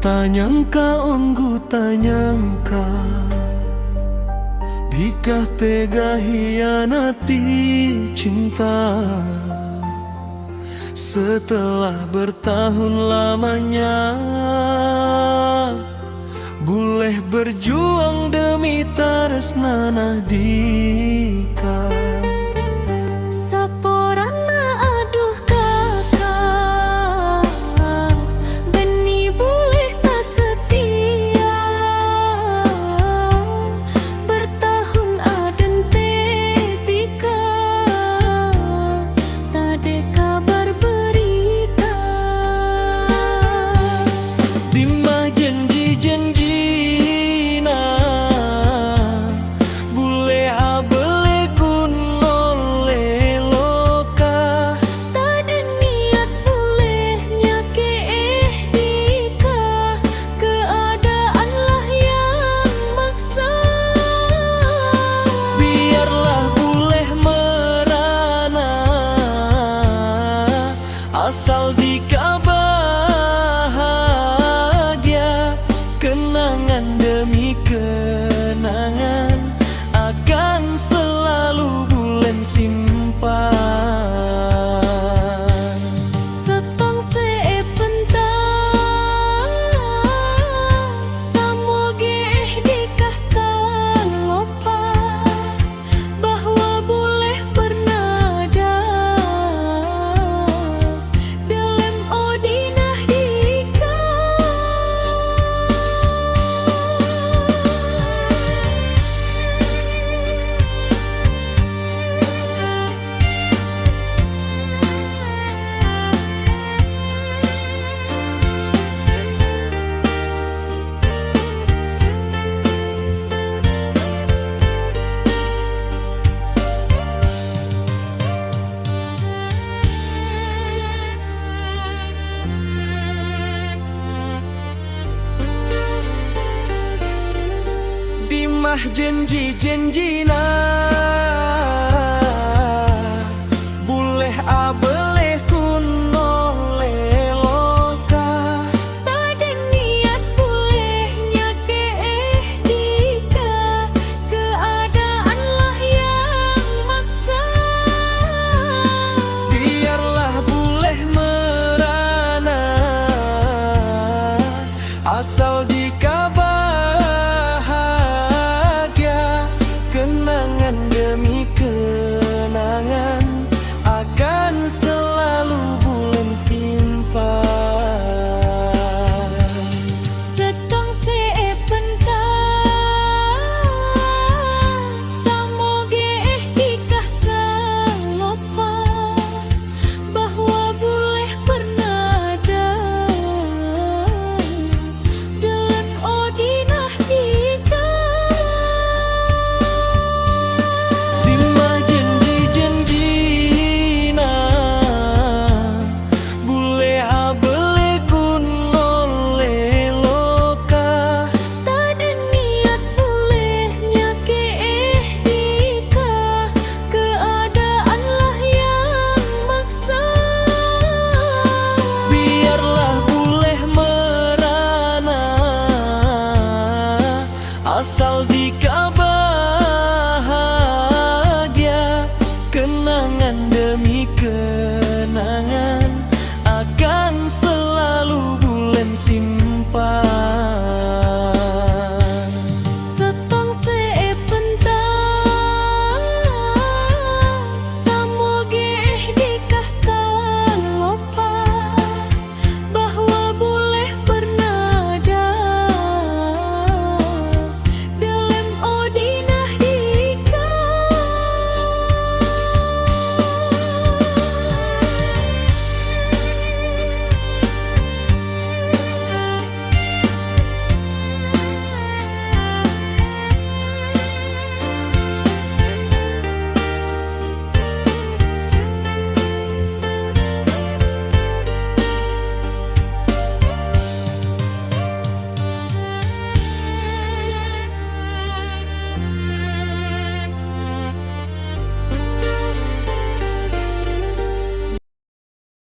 Tanyangka onggu tanyangka, dikah tega hianati cinta. Setelah bertahun lamanya, boleh berjuang demi taresnana dika. Saporana aduh kakak, Beni boleh tak setia. Bertahun aden tetika, tak ada kabar berita. Dimah janji-janjina, boleh abele kun oleh loka. Tak ada niat bolehnya ke dika, keadaanlah yang maksa. Biarlah boleh merana, asal dika bahagia. Kenangan demi kenangan akan selalu bulen simpan. Setong sepentas, samoge dikahkan lupa, bahwa boleh bernada dalam odinah dika. Dimah janji-janjina,